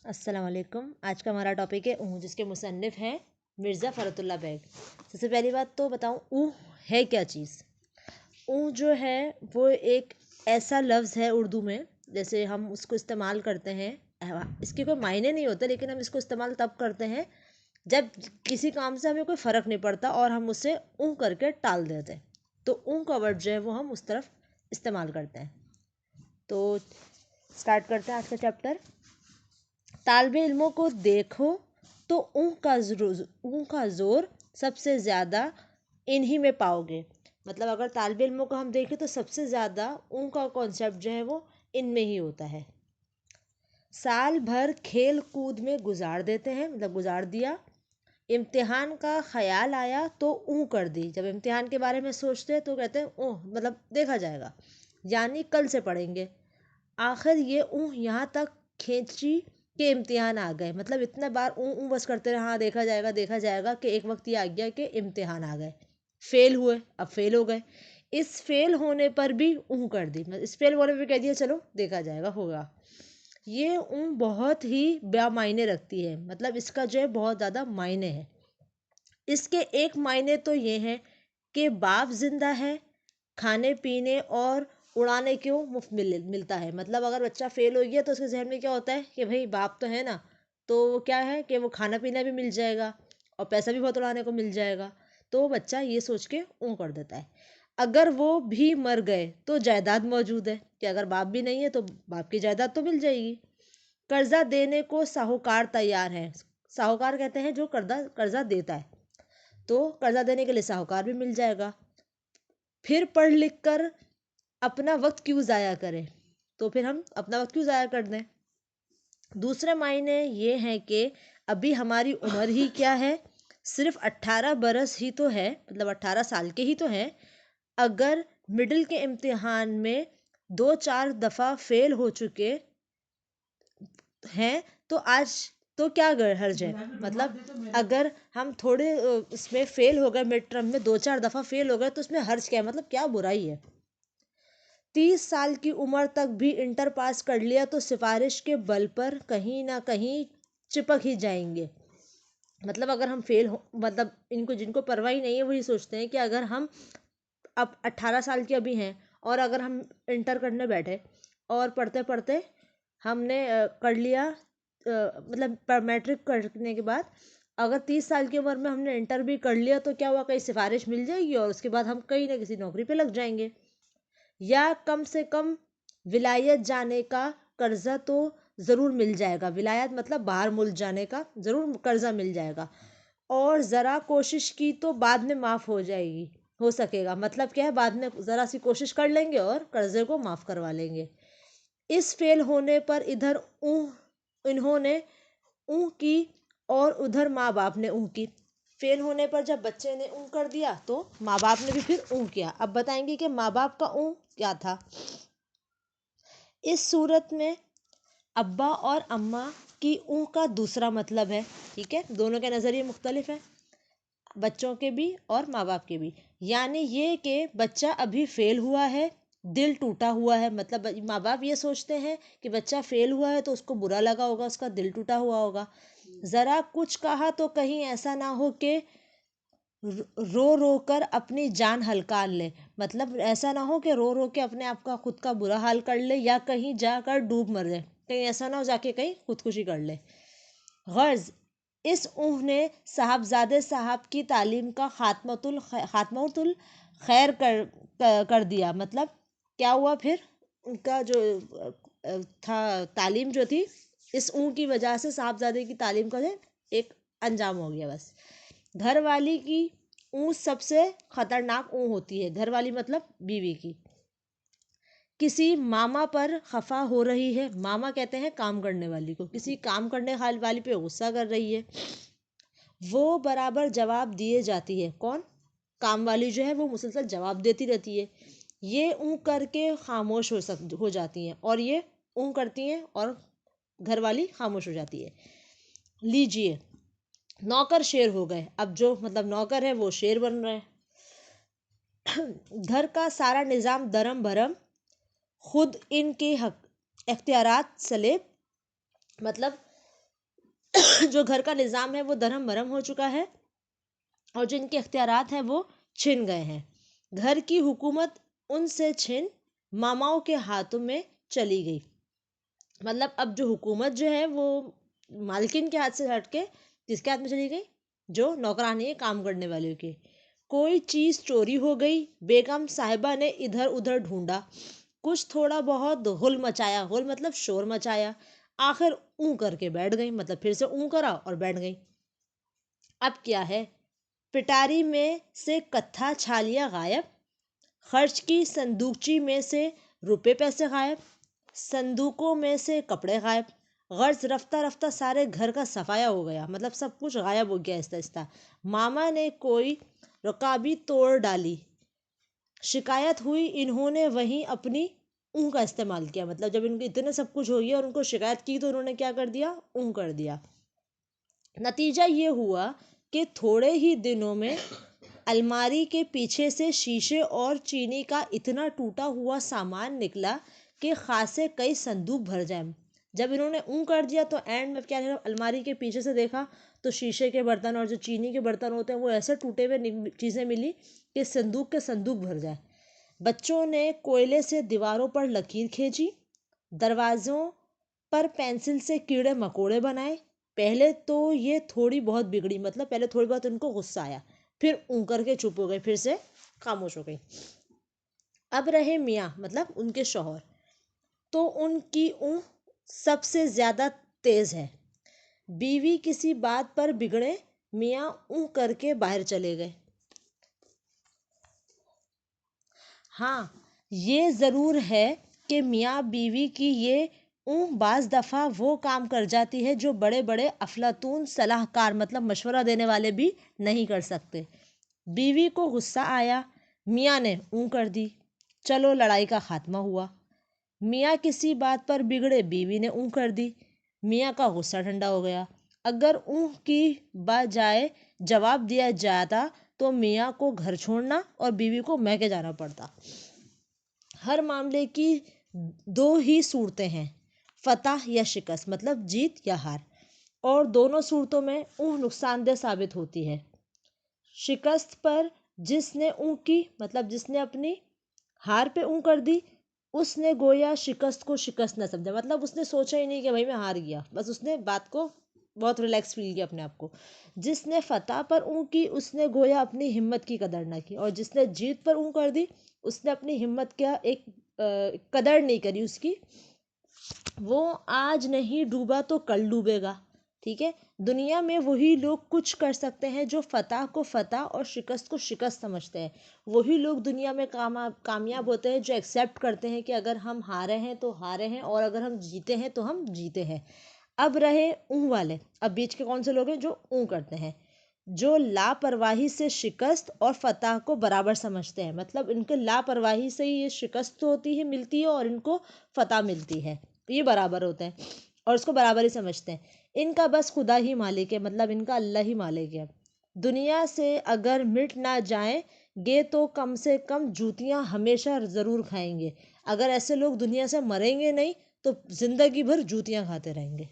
السلام علیکم. آج کا ہمارا ٹاپک ہے اوں، جس کے مصنف ہیں مرزا فرت اللہ بیگ. سب سے پہلی بات تو بتاؤں اوں ہے کیا چیز. اوں جو ہے وہ ایک ایسا لفظ ہے اردو میں، جیسے ہم اس کو استعمال کرتے ہیں، اس کے کوئی معنی نہیں ہوتے، لیکن ہم اس کو استعمال تب کرتے ہیں جب کسی کام سے ہمیں کوئی فرق نہیں پڑتا اور ہم اسے اوں کر کے ٹال دیتے ہیں، تو اوں کا ورڈ جو ہے وہ ہم اس طرف استعمال کرتے ہیں. تو اسٹارٹ کرتے ہیں آج کا چیپٹر. طالب علموں کو دیکھو تو اوں کا زور سب سے زیادہ انہی میں پاؤ گے. مطلب اگر طالب علموں کو ہم دیکھیں تو سب سے زیادہ اوں کا کانسیپٹ جو ہے وہ ان میں ہی ہوتا ہے. سال بھر کھیل کود میں گزار دیتے ہیں، مطلب گزار دیا. امتحان کا خیال آیا تو اوں کر دی. جب امتحان کے بارے میں سوچتے تو کہتے ہیں اوہ، مطلب دیکھا جائے گا، یعنی کل سے پڑھیں گے. آخر یہ اوں یہاں تک کھینچی کہ امتحان آ گئے. مطلب اتنا بار اوں اوں بس کرتے رہے، ہاں دیکھا جائے گا دیکھا جائے گا، کہ ایک وقت یہ آ گیا کہ امتحان آ گئے. فیل ہوئے، اب فیل ہو گئے. اس فیل ہونے پر بھی اوں کر دی، اس فیل ہونے پہ کہہ دیا چلو دیکھا جائے گا، ہوگا. یہ اوں بہت ہی بے معنی رکھتی ہے. مطلب اس کا جو ہے بہت زیادہ معنی ہے. اس کے ایک معنی تو یہ ہے کہ باپ زندہ ہے، کھانے پینے اور اڑانے کیوں مفت ملتا ہے. مطلب اگر بچہ فیل ہو گیا تو اس کے ذہن میں کیا ہوتا ہے کہ بھائی باپ تو ہے نا، تو وہ کیا ہے کہ وہ کھانا پینا بھی مل جائے گا اور پیسہ بھی بہت اڑانے کو مل جائے گا. تو بچہ یہ سوچ کے اوں کر دیتا ہے. اگر وہ بھی مر گئے تو جائیداد موجود ہے، کہ اگر باپ بھی نہیں ہے تو باپ کی جائیداد تو مل جائے گی. قرضہ دینے کو ساہوکار تیار ہے. ساہوکار کہتے ہیں جو قرضہ دیتا ہے، تو قرضہ دینے کے لیے ساہوکار بھی مل جائے گا. پھر پڑھ لکھ کر اپنا وقت کیوں ضائع کریں، تو پھر ہم اپنا وقت کیوں ضائع کر دیں. دوسرے معنی یہ ہیں کہ ابھی ہماری عمر ہی کیا ہے، صرف 18 برس ہی تو ہے، مطلب 18 سال کے ہی تو ہیں. اگر مڈل کے امتحان میں 2-4 دفعہ فیل ہو چکے ہیں تو آج تو کیا حرج ہے. مطلب اگر ہم تھوڑے اس میں فیل ہو گئے، مڈ ٹرم میں 2-4 دفعہ فیل ہو گئے، تو اس میں حرج کیا ہے، مطلب کیا برائی ہے. 30 سال کی عمر تک بھی انٹر پاس کر لیا تو سفارش کے بل پر کہیں نہ کہیں چپک ہی جائیں گے. مطلب اگر ہم فیل ہو، مطلب جن کو پرواہ ہی نہیں ہے وہی سوچتے ہیں کہ اگر ہم اب 18 سال کے ابھی ہیں اور اگر ہم انٹر کرنے بیٹھے اور پڑھتے پڑھتے ہم نے کر لیا، مطلب میٹرک کرنے کے بعد اگر 30 سال کی عمر میں ہم نے انٹر بھی کر لیا تو کیا ہوا، کہیں سفارش مل جائے گی اور اس کے بعد ہم کہیں نہ کسی نوکری پہ لگ جائیں گے. یا کم سے کم ولایت جانے کا قرضہ تو ضرور مل جائے گا. ولایت مطلب باہر ملک جانے کا ضرور قرضہ مل جائے گا. اور ذرا کوشش کی تو بعد میں معاف ہو سکے گا. مطلب کیا ہے، بعد میں ذرا سی کوشش کر لیں گے اور قرضے کو معاف کروا لیں گے. اس فیل ہونے پر ادھر انہوں نے اوں کی اور ادھر ماں باپ نے اوں کی. فیل ہونے پر جب بچے نے اوں کر دیا تو ماں باپ نے بھی پھر اوں کیا. اب بتائیں گے کہ ماں باپ کا اوں کیا تھا. اس صورت میں ابا اور اماں کی اوں کا دوسرا مطلب ہے. ٹھیک ہے، دونوں کے نظریے مختلف ہیں، بچوں کے بھی اور ماں باپ کے بھی. یعنی یہ کہ بچہ ابھی فیل ہوا ہے، دل ٹوٹا ہوا ہے. مطلب ماں باپ یہ سوچتے ہیں کہ بچہ فیل ہوا ہے تو اس کو برا لگا ہوگا، اس کا دل ٹوٹا ہوا ہوگا. ذرا کچھ کہا تو کہیں ایسا نہ ہو کہ رو رو کر اپنی جان ہلکا لے. مطلب ایسا نہ ہو کہ رو رو کے اپنے آپ کا خود کا برا حال کر لے یا کہیں جا کر ڈوب مر جائے. کہیں ایسا نہ ہو جا کے کہیں خودکشی کر لے. غرض اس اوں نے صاحبزادے صاحب کی تعلیم کا خاتمۃ الخیر کر دیا. مطلب کیا ہوا، پھر ان کا جو تھا تعلیم جو تھی، اس اوں کی وجہ سے صاحبزادے کی تعلیم کا ایک انجام ہو گیا. بس گھر والی کی اوں سب سے خطرناک اوں ہوتی ہے. گھر والی مطلب بیوی کی. کسی ماما پر خفا ہو رہی ہے. ماما کہتے ہیں کام کرنے والی کو. کسی کام کرنے والی پہ غصہ کر رہی ہے، وہ برابر جواب دیے جاتی ہے. کون؟ کام والی جو ہے وہ مسلسل جواب دیتی رہتی ہے. یہ اوں کر کے خاموش ہو جاتی ہیں اور یہ اوں کرتی ہیں اور گھر والی خاموش ہو جاتی ہے. لیجئے نوکر شیر ہو گئے. اب جو مطلب نوکر ہے وہ شیر بن رہے ہیں. گھر کا سارا نظام درم بھرم، خود ان کے اختیارات سلیب. مطلب جو گھر کا نظام ہے وہ درہم برہم ہو چکا ہے اور جو ان کے اختیارات ہیں وہ چھن گئے ہیں. گھر کی حکومت ان سے چھن ماماؤں کے ہاتھوں میں چلی گئی. مطلب اب جو حکومت جو ہے وہ مالکن کے ہاتھ سے ہٹ کے کس کے ہاتھ میں چلی گئی؟ جو نوکرانی ہے کام کرنے والوں کی. کوئی چیز چوری ہو گئی. بیگم صاحبہ نے ادھر ادھر ڈھونڈا. کچھ تھوڑا بہت غل مچایا. غل مطلب شور مچایا. آخر اون کر کے بیٹھ گئی. مطلب پھر سے اون کرا اور بیٹھ گئی. اب کیا ہے؟ پٹاری میں سے کتھا چھالیاں غائب. خرچ کی صندوقچی میں سے روپے پیسے غائب. صندوقوں میں سے کپڑے غائب. غرض رفتہ رفتہ سارے گھر کا صفایا ہو گیا. مطلب سب کچھ غائب ہو گیا آہستہ آہستہ. ماما نے کوئی رکابی توڑ ڈالی. شکایت ہوئی. انہوں نے وہیں اپنی اون کا استعمال کیا. مطلب جب ان کو اتنے سب کچھ ہو گیا اور ان کو شکایت کی تو انہوں نے کیا کر دیا؟ اون کر دیا. نتیجہ یہ ہوا کہ تھوڑے ہی دنوں میں الماری کے پیچھے سے شیشے اور چینی کا اتنا ٹوٹا ہوا سامان نکلا کہ خاصے کئی صندوق بھر جائیں. جب انہوں نے اون کر دیا تو اینڈ میں کیا الماری کے پیچھے سے دیکھا تو شیشے کے برتن اور جو چینی کے برتن ہوتے ہیں وہ ایسے ٹوٹے ہوئے چیزیں ملی کہ صندوق کے صندوق بھر جائے. بچوں نے کوئلے سے دیواروں پر لکیر کھینچی. دروازوں پر پینسل سے کیڑے مکوڑے بنائے. پہلے تو یہ تھوڑی بہت بگڑی. مطلب پہلے تھوڑی بہت ان کو غصہ آیا. پھر اون کر کے چپ ہو گئی. پھر سے خاموش ہو گئی. اب رہے میاں مطلب ان کے شوہر. تو ان کی اون سب سے زیادہ تیز ہے. بیوی کسی بات پر بگڑے. میاں اون کر کے باہر چلے گئے. ہاں یہ ضرور ہے کہ میاں بیوی کی یہ اون بعض دفعہ وہ کام کر جاتی ہے جو بڑے بڑے افلاطون صلاح کار مطلب مشورہ دینے والے بھی نہیں کر سکتے. بیوی کو غصہ آیا. میاں نے اون کر دی. چلو لڑائی کا خاتمہ ہوا. میاں کسی بات پر بگڑے. بیوی نے اون کر دی. میاں کا غصہ ٹھنڈا ہو گیا. اگر اون کی بجائے جواب دیا جاتا تو میاں کو گھر چھوڑنا اور بیوی کو میکے جانا پڑتا. ہر معاملے کی دو ہی صورتیں ہیں، فتح یا شکست مطلب جیت یا ہار، اور دونوں صورتوں میں اون نقصان دہ ثابت ہوتی ہے. شکست پر جس نے اون کی مطلب جس نے اپنی ہار پہ اون کر دی اس نے گویا شکست کو شکست نہ سمجھا. مطلب اس نے سوچا ہی نہیں کہ بھائی میں ہار گیا. بس اس نے بات کو بہت ریلیکس فیل کیا اپنے آپ کو. جس نے فتح پر اون کی اس نے گویا اپنی ہمت کی قدر نہ کی، اور جس نے جیت پر اون کر دی اس نے اپنی ہمت کا ایک قدر نہیں کری اس کی. وہ آج نہیں ڈوبا تو کل ڈوبے گا. ٹھیک ہے. دنیا میں وہی لوگ کچھ کر سکتے ہیں جو فتح کو فتح اور شکست کو شکست سمجھتے ہیں. وہی لوگ دنیا میں کامیاب ہوتے ہیں جو ایکسیپٹ کرتے ہیں کہ اگر ہم ہارے ہیں تو ہارے ہیں اور اگر ہم جیتے ہیں تو ہم جیتے ہیں. اب رہے اون والے. اب بیچ کے کون سے لوگ ہیں جو اون کرتے ہیں، جو لاپرواہی سے شکست اور فتح کو برابر سمجھتے ہیں. مطلب ان کے لاپرواہی سے ہی یہ شکست ہوتی ہے ملتی ہے اور ان کو فتح ملتی ہے. یہ برابر ہوتے ہیں اور اس کو برابر ہی سمجھتے ہیں. ان کا بس خدا ہی مالک ہے. مطلب ان کا اللہ ہی مالک ہے. دنیا سے اگر مٹ نہ جائیں گے تو کم سے کم جوتیاں ہمیشہ ضرور کھائیں گے. اگر ایسے لوگ دنیا سے مریں گے نہیں تو زندگی بھر جوتیاں کھاتے رہیں گے.